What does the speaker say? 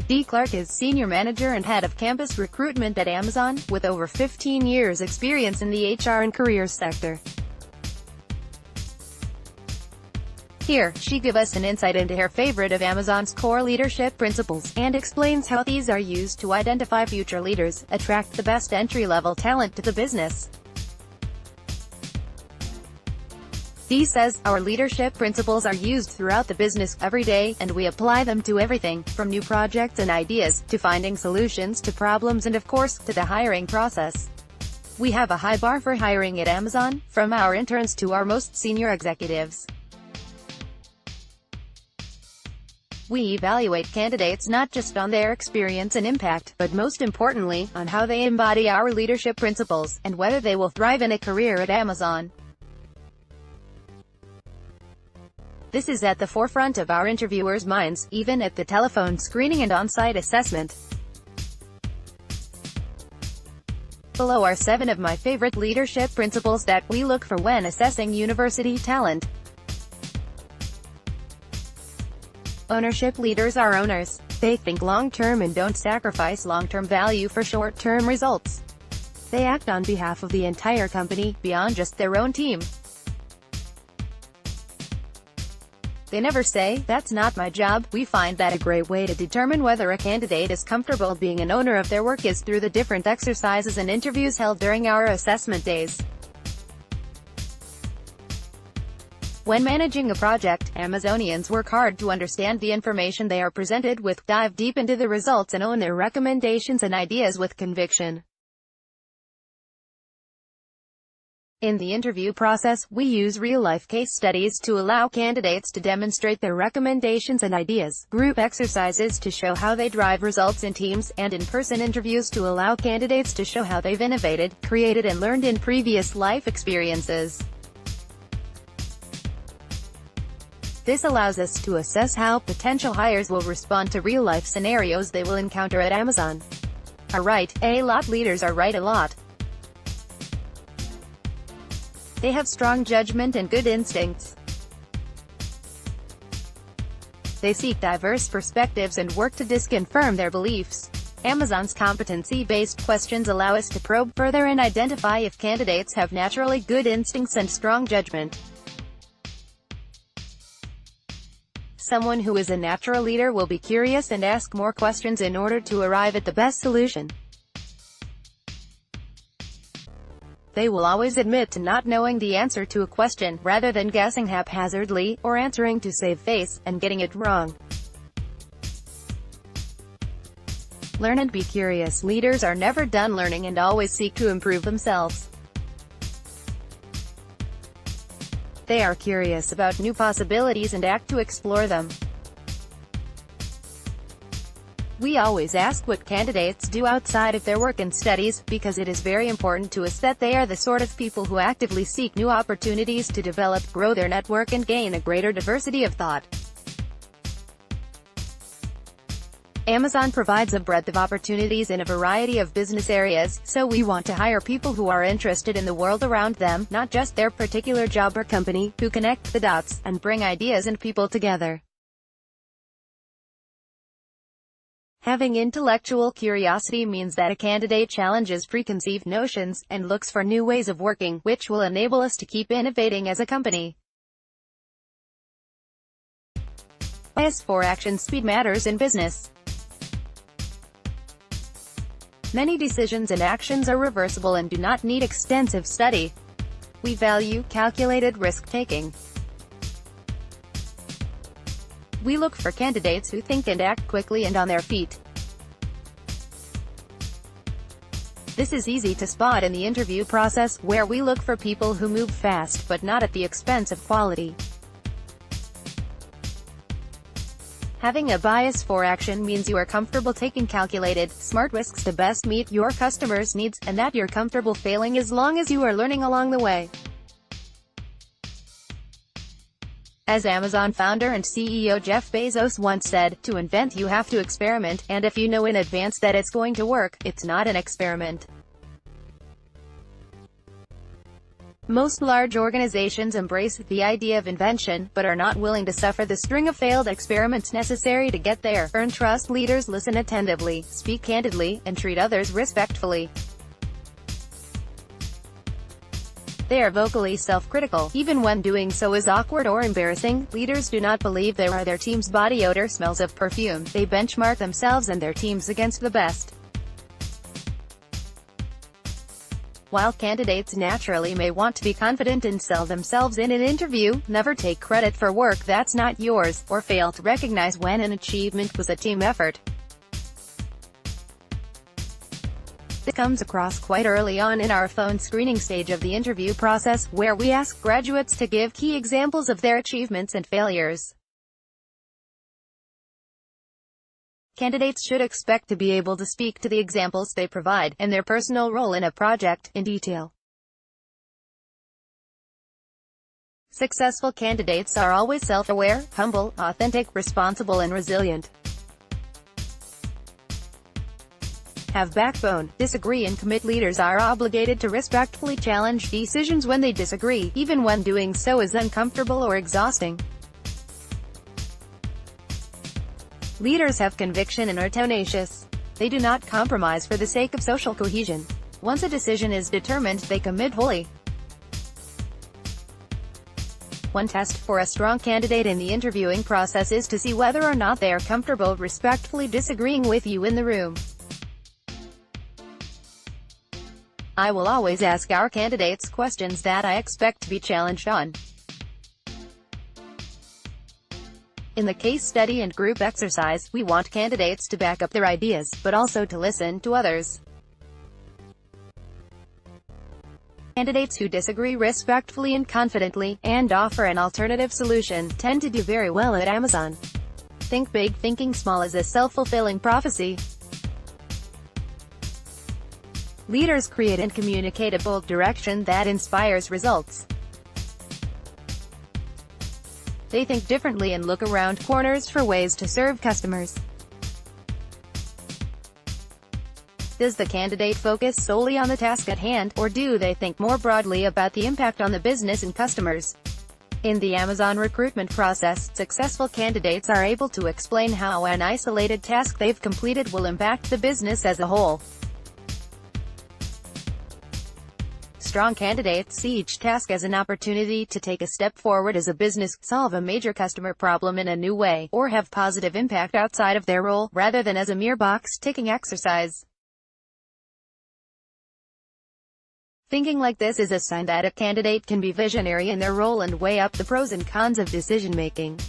Dee Clark is Senior Manager and Head of Campus Recruitment at Amazon, with over 15 years experience in the HR and careers sector. Here, she gives us an insight into her favorite of Amazon's core leadership principles, and explains how these are used to identify future leaders, attract the best entry-level talent to the business. Dee says, "Our leadership principles are used throughout the business, every day, and we apply them to everything, from new projects and ideas, to finding solutions to problems and of course, to the hiring process. We have a high bar for hiring at Amazon, from our interns to our most senior executives. We evaluate candidates not just on their experience and impact, but most importantly, on how they embody our leadership principles, and whether they will thrive in a career at Amazon. This is at the forefront of our interviewers' minds, even at the telephone screening and on-site assessment. Below are 7 of my favorite leadership principles that we look for when assessing university talent. Ownership. Leaders are owners. They think long-term and don't sacrifice long-term value for short-term results. They act on behalf of the entire company, beyond just their own team. They never say, "That's not my job." We find that a great way to determine whether a candidate is comfortable being an owner of their work is through the different exercises and interviews held during our assessment days. When managing a project, Amazonians work hard to understand the information they are presented with, dive deep into the results and own their recommendations and ideas with conviction. In the interview process, we use real-life case studies to allow candidates to demonstrate their recommendations and ideas, group exercises to show how they drive results in teams, and in-person interviews to allow candidates to show how they've innovated, created and learned in previous life experiences. This allows us to assess how potential hires will respond to real-life scenarios they will encounter at Amazon. Are right a lot. Leaders are right a lot. They have strong judgment and good instincts. They seek diverse perspectives and work to disconfirm their beliefs. Amazon's competency-based questions allow us to probe further and identify if candidates have naturally good instincts and strong judgment. Someone who is a natural leader will be curious and ask more questions in order to arrive at the best solution. They will always admit to not knowing the answer to a question, rather than guessing haphazardly, or answering to save face, and getting it wrong. Learn and be curious. Leaders are never done learning and always seek to improve themselves. They are curious about new possibilities and act to explore them. We always ask what candidates do outside of their work and studies, because it is very important to us that they are the sort of people who actively seek new opportunities to develop, grow their network and gain a greater diversity of thought. Amazon provides a breadth of opportunities in a variety of business areas, so we want to hire people who are interested in the world around them, not just their particular job or company, who connect the dots, and bring ideas and people together. Having intellectual curiosity means that a candidate challenges preconceived notions, and looks for new ways of working, which will enable us to keep innovating as a company. Bias for action. Speed matters in business. Many decisions and actions are reversible and do not need extensive study. We value calculated risk-taking. We look for candidates who think and act quickly and on their feet. This is easy to spot in the interview process, where we look for people who move fast, but not at the expense of quality. Having a bias for action means you are comfortable taking calculated, smart risks to best meet your customers' needs, and that you're comfortable failing as long as you are learning along the way. As Amazon founder and CEO Jeff Bezos once said, "To invent you have to experiment, and if you know in advance that it's going to work, it's not an experiment." Most large organizations embrace the idea of invention, but are not willing to suffer the string of failed experiments necessary to get there. Earn trust. Leaders listen attentively, speak candidly, and treat others respectfully. They are vocally self-critical, even when doing so is awkward or embarrassing. Leaders do not believe their team's body odor smells of perfume. They benchmark themselves and their teams against the best. While candidates naturally may want to be confident and sell themselves in an interview, never take credit for work that's not yours, or fail to recognize when an achievement was a team effort. This comes across quite early on in our phone screening stage of the interview process, where we ask graduates to give key examples of their achievements and failures. Candidates should expect to be able to speak to the examples they provide, and their personal role in a project, in detail. Successful candidates are always self-aware, humble, authentic, responsible, and resilient. Have backbone, disagree and commit. Leaders are obligated to respectfully challenge decisions when they disagree, even when doing so is uncomfortable or exhausting. Leaders have conviction and are tenacious. They do not compromise for the sake of social cohesion. Once a decision is determined, they commit wholly. One test for a strong candidate in the interviewing process is to see whether or not they are comfortable respectfully disagreeing with you in the room. I will always ask our candidates questions that I expect to be challenged on. In the case study and group exercise, we want candidates to back up their ideas, but also to listen to others. Candidates who disagree respectfully and confidently, and offer an alternative solution, tend to do very well at Amazon. Think big. Thinking small is a self-fulfilling prophecy. Leaders create and communicate a bold direction that inspires results. They think differently and look around corners for ways to serve customers. Does the candidate focus solely on the task at hand, or do they think more broadly about the impact on the business and customers? In the Amazon recruitment process, successful candidates are able to explain how an isolated task they've completed will impact the business as a whole. Strong candidates see each task as an opportunity to take a step forward as a business, solve a major customer problem in a new way, or have positive impact outside of their role, rather than as a mere box-ticking exercise. Thinking like this is a sign that a candidate can be visionary in their role and weigh up the pros and cons of decision-making.